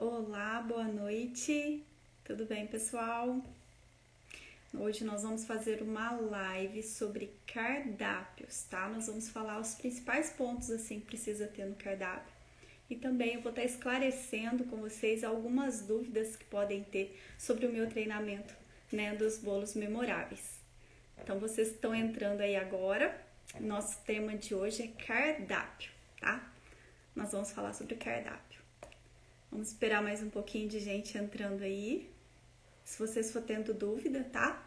Olá, boa noite. Tudo bem, pessoal? Hoje nós vamos fazer uma live sobre cardápios, tá? Nós vamos falar os principais pontos assim que precisa ter no cardápio. E também eu vou estar esclarecendo com vocês algumas dúvidas que podem ter sobre o meu treinamento, né, dos bolos memoráveis. Então, vocês estão entrando aí agora. Nosso tema de hoje é cardápio, tá? Nós vamos falar sobre cardápio. Vamos esperar mais um pouquinho de gente entrando aí. Se vocês for tendo dúvida, tá?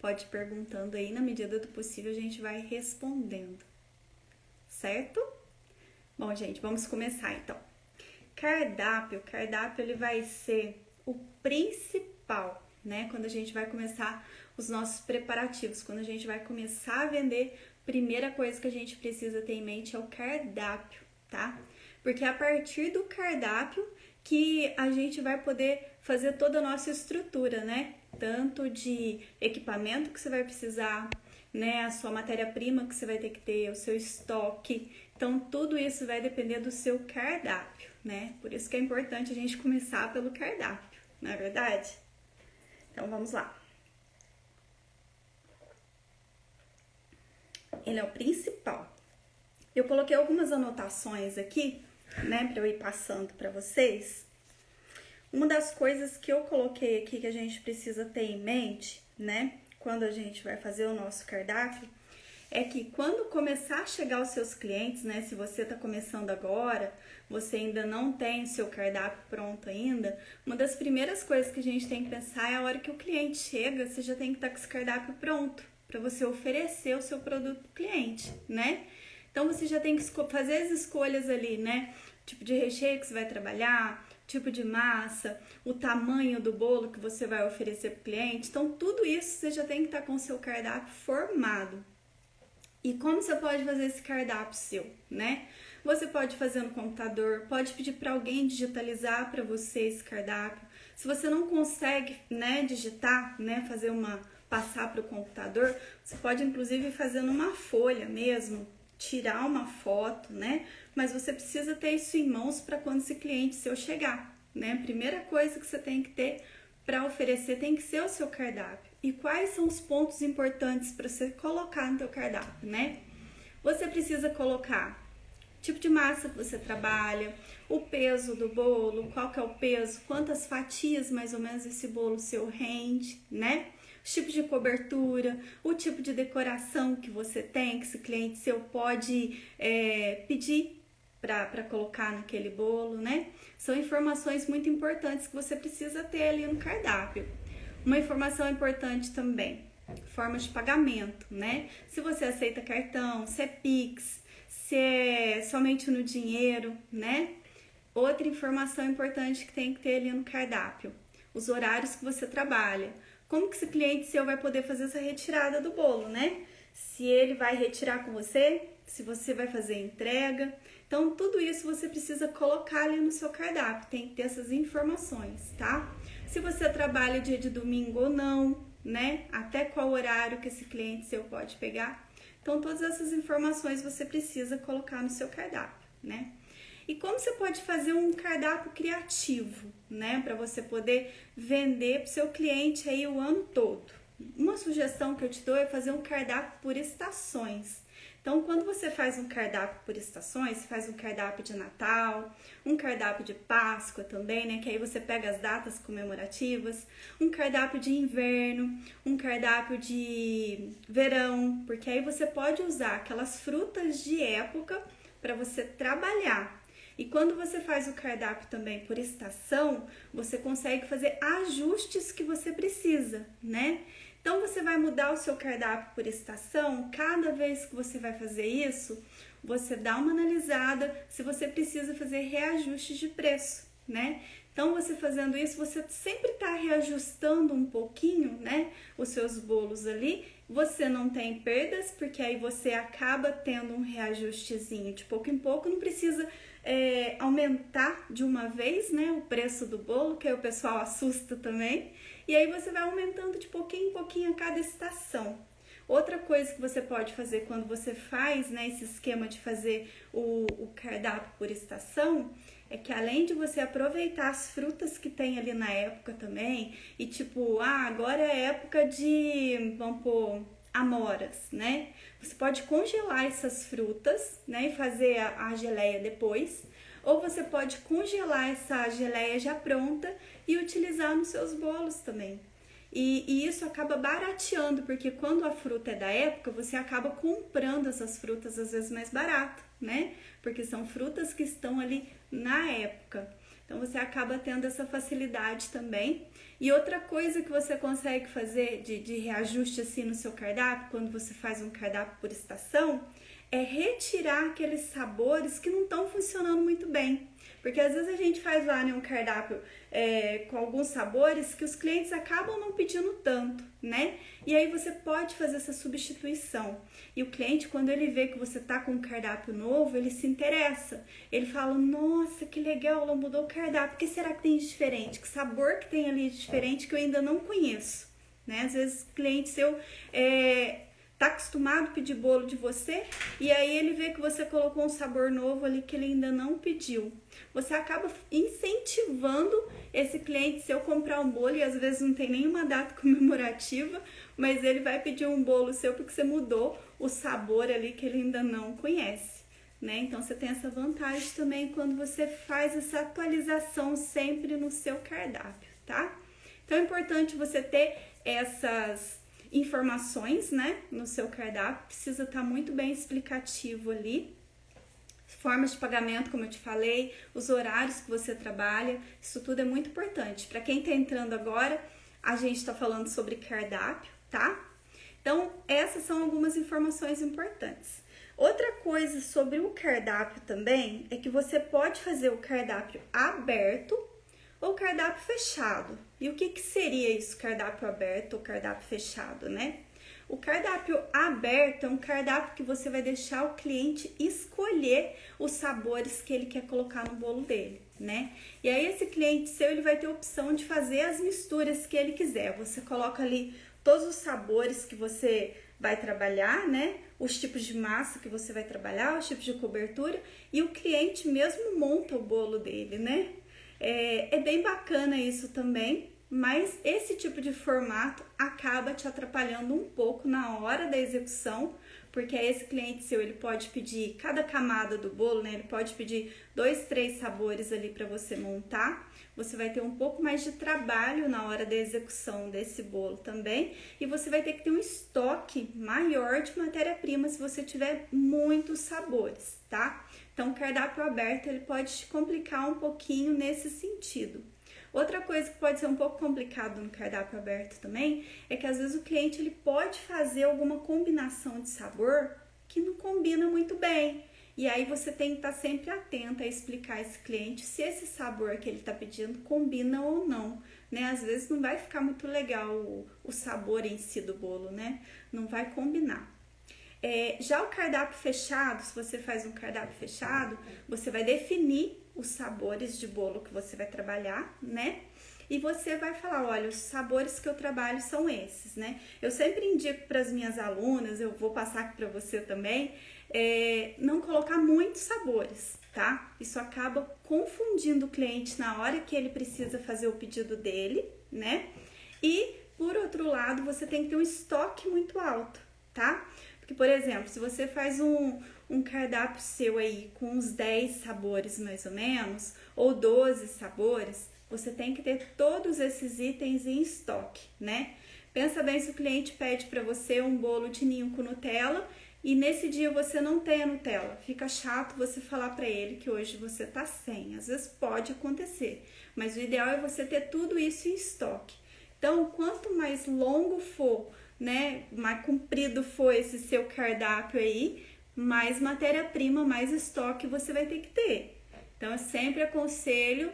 Pode ir perguntando aí, na medida do possível a gente vai respondendo. Certo? Bom, gente, vamos começar então. Cardápio ele vai ser o principal, né? Quando a gente vai começar os nossos preparativos, quando a gente vai começar a vender, primeira coisa que a gente precisa ter em mente é o cardápio, tá? Porque é a partir do cardápio que a gente vai poder fazer toda a nossa estrutura, né? Tanto de equipamento que você vai precisar, né? A sua matéria-prima que você vai ter que ter, o seu estoque. Então, tudo isso vai depender do seu cardápio, né? Por isso que é importante a gente começar pelo cardápio, não é verdade? Então, vamos lá. Ele é o principal. Eu coloquei algumas anotações aqui, né, para eu ir passando para vocês. Uma das coisas que eu coloquei aqui que a gente precisa ter em mente, né, quando a gente vai fazer o nosso cardápio, é que quando começar a chegar os seus clientes, né, se você está começando agora, você ainda não tem o seu cardápio pronto ainda, uma das primeiras coisas que a gente tem que pensar é a hora que o cliente chega, você já tem que estar com esse cardápio pronto, para você oferecer o seu produto para o cliente, né? Então, você já tem que fazer as escolhas ali, né? Tipo de recheio que você vai trabalhar, tipo de massa, o tamanho do bolo que você vai oferecer para o cliente. Então, tudo isso você já tem que estar com o seu cardápio formado. E como você pode fazer esse cardápio seu, né? Você pode fazer no computador, pode pedir para alguém digitalizar para você esse cardápio. Se você não consegue, né, digitar, né, passar para o computador, você pode inclusive fazer numa folha mesmo, tirar uma foto, né? Mas você precisa ter isso em mãos para quando esse cliente seu chegar, né? A primeira coisa que você tem que ter para oferecer tem que ser o seu cardápio. E quais são os pontos importantes para você colocar no seu cardápio, né? Você precisa colocar o tipo de massa que você trabalha, o peso do bolo, qual que é o peso, quantas fatias mais ou menos esse bolo seu rende, né? Os tipos de cobertura, o tipo de decoração que você tem, que esse cliente seu pode pedir para colocar naquele bolo, né? São informações muito importantes que você precisa ter ali no cardápio. Uma informação importante também, forma de pagamento, né? Se você aceita cartão, se é Pix, se é somente no dinheiro, né? Outra informação importante que tem que ter ali no cardápio, os horários que você trabalha. Como que esse cliente seu vai poder fazer essa retirada do bolo, né? Se ele vai retirar com você, se você vai fazer entrega. Então, tudo isso você precisa colocar ali no seu cardápio, tem que ter essas informações, tá? Se você trabalha dia de domingo ou não, né? Até qual horário que esse cliente seu pode pegar. Então, todas essas informações você precisa colocar no seu cardápio, né? E como você pode fazer um cardápio criativo, né? Para você poder vender para o seu cliente aí o ano todo. Uma sugestão que eu te dou é fazer um cardápio por estações. Então, quando você faz um cardápio por estações, você faz um cardápio de Natal, um cardápio de Páscoa também, né? Que aí você pega as datas comemorativas, um cardápio de inverno, um cardápio de verão, porque aí você pode usar aquelas frutas de época para você trabalhar. E quando você faz o cardápio também por estação, você consegue fazer ajustes que você precisa, né? Então, você vai mudar o seu cardápio por estação, cada vez que você vai fazer isso, você dá uma analisada se você precisa fazer reajustes de preço, né? Então, você fazendo isso, você sempre está reajustando um pouquinho, né, os seus bolos ali. Você não tem perdas, porque aí você acaba tendo um reajustezinho de pouco em pouco, não precisa aumentar de uma vez, né, o preço do bolo, que aí o pessoal assusta também. E aí você vai aumentando de pouquinho em pouquinho a cada estação. Outra coisa que você pode fazer quando você faz, né, esse esquema de fazer o cardápio por estação é que além de você aproveitar as frutas que tem ali na época também, e tipo, agora é época de, vamos pôr, amoras, né? Você pode congelar essas frutas, né, e fazer a geleia depois, ou você pode congelar essa geleia já pronta e utilizar nos seus bolos também. E isso acaba barateando, porque quando a fruta é da época, você acaba comprando essas frutas às vezes mais barato, né? Porque são frutas que estão ali na época. Então você acaba tendo essa facilidade também. E outra coisa que você consegue fazer de reajuste assim no seu cardápio, quando você faz um cardápio por estação, é retirar aqueles sabores que não estão funcionando muito bem. Porque às vezes a gente faz lá, né, um cardápio com alguns sabores que os clientes acabam não pedindo tanto, né? E aí você pode fazer essa substituição. E o cliente, quando ele vê que você tá com um cardápio novo, ele se interessa. Ele fala, nossa, que legal, ela mudou o cardápio. O que será que tem de diferente? Que sabor que tem ali de diferente que eu ainda não conheço? Né? Às vezes o cliente seu tá acostumado a pedir bolo de você e aí ele vê que você colocou um sabor novo ali que ele ainda não pediu. Você acaba incentivando esse cliente seu a comprar um bolo e às vezes não tem nenhuma data comemorativa, mas ele vai pedir um bolo seu porque você mudou o sabor ali que ele ainda não conhece, né? Então você tem essa vantagem também quando você faz essa atualização sempre no seu cardápio, tá? Então é importante você ter essas informações, né, no seu cardápio, precisa estar muito bem explicativo ali, formas de pagamento, como eu te falei, os horários que você trabalha, isso tudo é muito importante. Para quem está entrando agora, a gente está falando sobre cardápio, tá? Então, essas são algumas informações importantes. Outra coisa sobre o cardápio também é que você pode fazer o cardápio aberto ou cardápio fechado. E o que seria isso, cardápio aberto ou cardápio fechado, né? O cardápio aberto é um cardápio que você vai deixar o cliente escolher os sabores que ele quer colocar no bolo dele, né? E aí esse cliente seu, ele vai ter a opção de fazer as misturas que ele quiser. Você coloca ali todos os sabores que você vai trabalhar, né? Os tipos de massa que você vai trabalhar, os tipos de cobertura, e o cliente mesmo monta o bolo dele, né? É bem bacana isso também, mas esse tipo de formato acaba te atrapalhando um pouco na hora da execução, porque esse cliente seu, ele pode pedir cada camada do bolo, né? Ele pode pedir 2, 3 sabores ali para você montar. Você vai ter um pouco mais de trabalho na hora da execução desse bolo também, e você vai ter que ter um estoque maior de matéria-prima se você tiver muitos sabores, tá? Então, o cardápio aberto, ele pode te complicar um pouquinho nesse sentido. Outra coisa que pode ser um pouco complicado no cardápio aberto também é que às vezes o cliente, ele pode fazer alguma combinação de sabor que não combina muito bem. E aí você tem que estar sempre atento a explicar a esse cliente se esse sabor que ele está pedindo combina ou não, né? Às vezes não vai ficar muito legal o sabor em si do bolo, né? Não vai combinar. Já o cardápio fechado, se você faz um cardápio fechado, você vai definir os sabores de bolo que você vai trabalhar, né? E você vai falar, olha, os sabores que eu trabalho são esses, né? Eu sempre indico para as minhas alunas, eu vou passar aqui para você também, não colocar muitos sabores, tá? Isso acaba confundindo o cliente na hora que ele precisa fazer o pedido dele, né? E, por outro lado, você tem que ter um estoque muito alto, tá? Porque, por exemplo, se você faz um cardápio seu aí com uns 10 sabores mais ou menos, ou 12 sabores, você tem que ter todos esses itens em estoque, né? Pensa bem se o cliente pede para você um bolo de ninho com Nutella e nesse dia você não tem a Nutella. Fica chato você falar para ele que hoje você tá sem. Às vezes pode acontecer, mas o ideal é você ter tudo isso em estoque. Então, quanto mais longo for, né, mais comprido for esse seu cardápio aí, mais matéria-prima, mais estoque você vai ter que ter. Então, eu sempre aconselho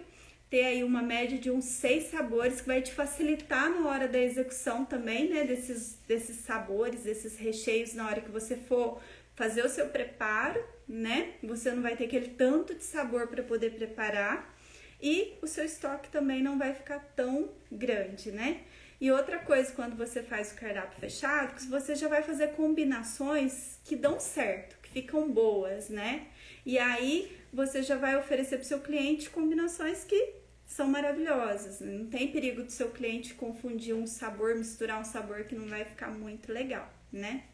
ter aí uma média de uns 6 sabores, que vai te facilitar na hora da execução também, né, desses sabores, desses recheios na hora que você for fazer o seu preparo, né, você não vai ter aquele tanto de sabor para poder preparar e o seu estoque também não vai ficar tão grande, né. E outra coisa, quando você faz o cardápio fechado, que você já vai fazer combinações que dão certo, que ficam boas, né? E aí você já vai oferecer para o seu cliente combinações que são maravilhosas. Não tem perigo do seu cliente confundir um sabor, misturar um sabor que não vai ficar muito legal, né?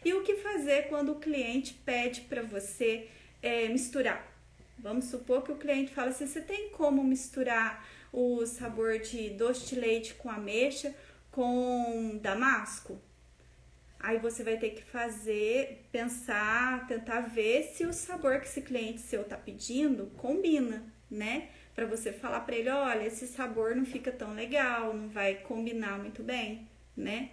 E o que fazer quando o cliente pede para você misturar? Vamos supor que o cliente fala assim, você tem como misturar o sabor de doce de leite com ameixa com damasco? Aí você vai ter que pensar, tentar ver se o sabor que esse cliente seu tá pedindo combina, né? Para você falar para ele, olha, esse sabor não fica tão legal, não vai combinar muito bem, né?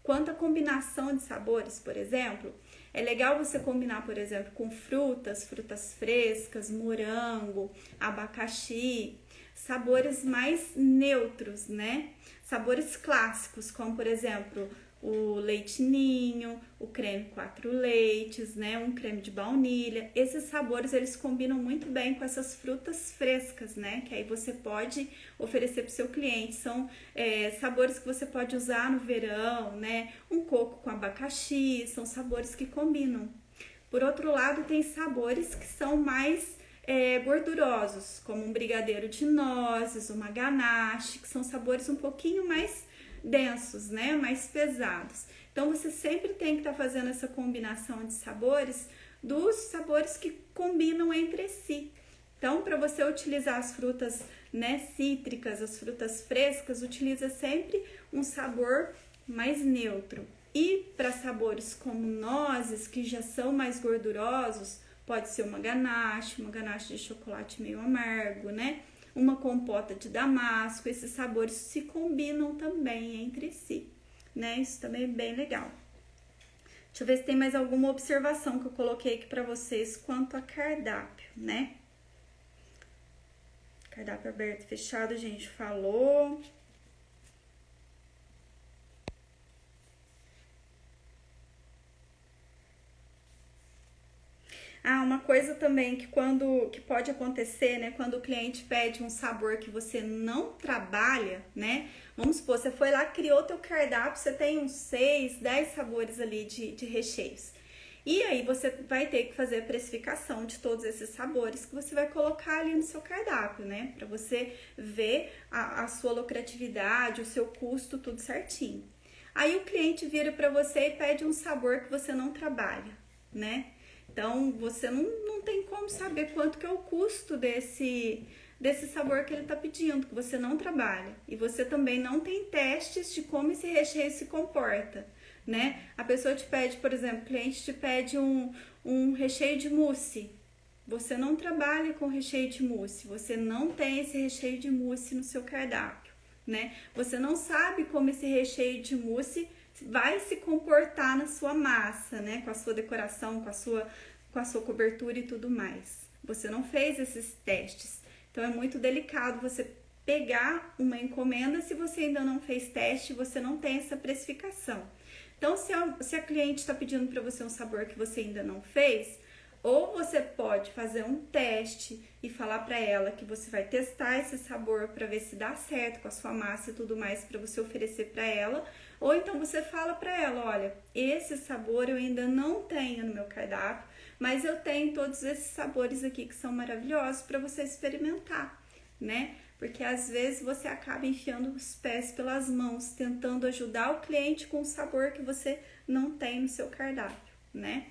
Quanto à combinação de sabores, por exemplo, é legal você combinar, por exemplo, com frutas frescas, morango, abacaxi, sabores mais neutros, né? Sabores clássicos, como por exemplo, o leite ninho, o creme 4 leites, né? Um creme de baunilha. Esses sabores, eles combinam muito bem com essas frutas frescas, né? Que aí você pode oferecer para o seu cliente. São sabores que você pode usar no verão, né? Um coco com abacaxi, são sabores que combinam. Por outro lado, tem sabores que são mais gordurosos, como um brigadeiro de nozes, uma ganache, que são sabores um pouquinho mais densos, né? Mais pesados. Então, você sempre tem que estar fazendo essa combinação de sabores, dos sabores que combinam entre si. Então, para você utilizar as frutas, né, cítricas, as frutas frescas, utiliza sempre um sabor mais neutro. E para sabores como nozes, que já são mais gordurosos, pode ser uma ganache de chocolate meio amargo, né? Uma compota de damasco, esses sabores se combinam também entre si, né? Isso também é bem legal. Deixa eu ver se tem mais alguma observação que eu coloquei aqui para vocês quanto a cardápio, né? Cardápio aberto e fechado, a gente falou. Uma coisa também que pode acontecer, né, quando o cliente pede um sabor que você não trabalha, né? Vamos supor, você foi lá, criou teu cardápio, você tem uns 6, 10 sabores ali de recheios. E aí você vai ter que fazer a precificação de todos esses sabores que você vai colocar ali no seu cardápio, né? Para você ver a sua lucratividade, o seu custo, tudo certinho. Aí o cliente vira para você e pede um sabor que você não trabalha, né? Então, você não tem como saber quanto que é o custo desse sabor que ele está pedindo, que você não trabalha. E você também não tem testes de como esse recheio se comporta, né? A pessoa te pede, por exemplo, o cliente te pede um recheio de mousse. Você não trabalha com recheio de mousse, você não tem esse recheio de mousse no seu cardápio, né? Você não sabe como esse recheio de mousse vai se comportar na sua massa, né? Com a sua decoração, com a sua cobertura e tudo mais. Você não fez esses testes. Então, é muito delicado você pegar uma encomenda se você ainda não fez teste, você não tem essa precificação. Então, se a cliente está pedindo para você um sabor que você ainda não fez, ou você pode fazer um teste e falar para ela que você vai testar esse sabor para ver se dá certo com a sua massa e tudo mais para você oferecer para ela, ou então você fala para ela, olha, esse sabor eu ainda não tenho no meu cardápio, mas eu tenho todos esses sabores aqui que são maravilhosos para você experimentar, né? Porque às vezes você acaba enfiando os pés pelas mãos, tentando ajudar o cliente com um sabor que você não tem no seu cardápio, né?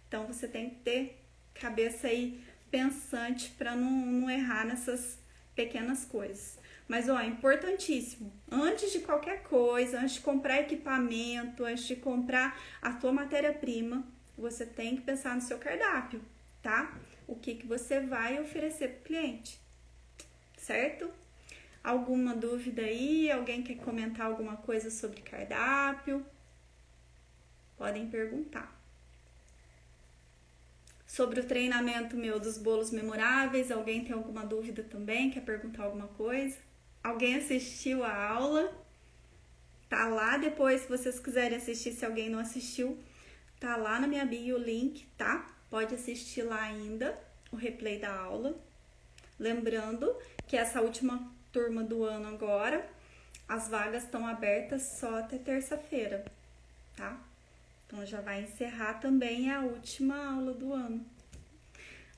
Então você tem que ter cabeça aí pensante para não errar nessas pequenas coisas. Mas ó, é importantíssimo, antes de qualquer coisa, antes de comprar equipamento, antes de comprar a tua matéria-prima, você tem que pensar no seu cardápio, tá? O que você vai oferecer para o cliente, certo? Alguma dúvida aí? Alguém quer comentar alguma coisa sobre cardápio? Podem perguntar. Sobre o treinamento meu dos bolos memoráveis, alguém tem alguma dúvida também? Quer perguntar alguma coisa? Alguém assistiu a aula? Tá lá depois, se vocês quiserem assistir, se alguém não assistiu, tá lá na minha bio o link, tá? Pode assistir lá ainda o replay da aula. Lembrando que essa última turma do ano agora, as vagas estão abertas só até terça-feira, tá? Então já vai encerrar também a última aula do ano.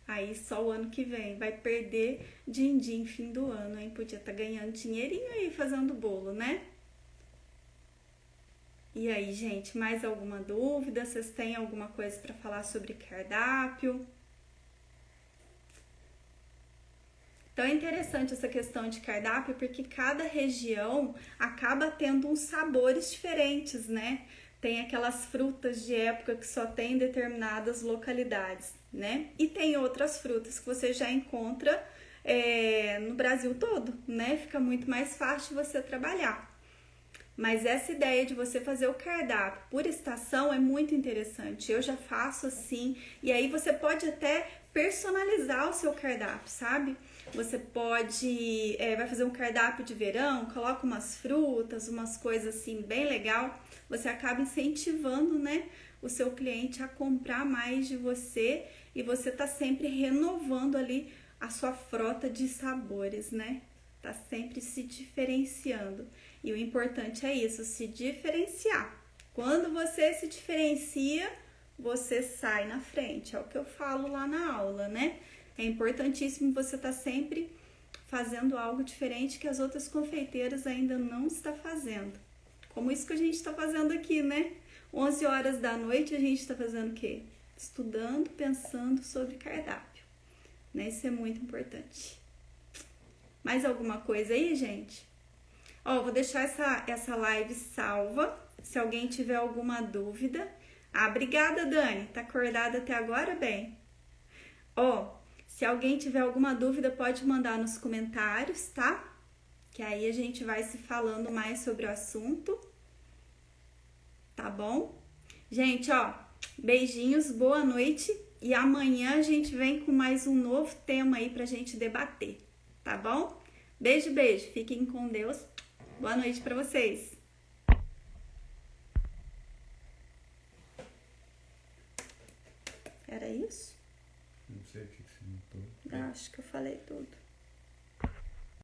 Aí só o ano que vem vai perder din-din fim do ano, hein? Podia estar ganhando dinheirinho aí fazendo bolo, né? E aí, gente, mais alguma dúvida? Vocês têm alguma coisa para falar sobre cardápio? Então é interessante essa questão de cardápio porque cada região acaba tendo uns sabores diferentes, né? Tem aquelas frutas de época que só tem em determinadas localidades, né? E tem outras frutas que você já encontra no Brasil todo, né? Fica muito mais fácil você trabalhar. Mas essa ideia de você fazer o cardápio por estação é muito interessante. Eu já faço assim, e aí você pode até personalizar o seu cardápio, sabe? Você pode, vai fazer um cardápio de verão, coloca umas frutas, umas coisas assim bem legal. Você acaba incentivando, né, o seu cliente a comprar mais de você e você tá sempre renovando ali a sua frota de sabores, né? Tá sempre se diferenciando. E o importante é isso, se diferenciar. Quando você se diferencia, você sai na frente. É o que eu falo lá na aula, né? É importantíssimo você estar sempre fazendo algo diferente que as outras confeiteiras ainda não estão fazendo. Como isso que a gente está fazendo aqui, né? 11 horas da noite a gente está fazendo o quê? Estudando, pensando sobre cardápio. Né? Isso é muito importante. Mais alguma coisa aí, gente? Ó, vou deixar essa live salva, se alguém tiver alguma dúvida. Ah, obrigada, Dani. Tá acordada até agora? Bem. Ó, se alguém tiver alguma dúvida, pode mandar nos comentários, tá? Que aí a gente vai se falando mais sobre o assunto. Tá bom? Gente, ó, beijinhos, boa noite. E amanhã a gente vem com mais um novo tema aí pra gente debater, tá bom? Beijo, beijo. Fiquem com Deus. Boa noite pra vocês. Era isso? Não sei o que você notou. Acho que eu falei tudo.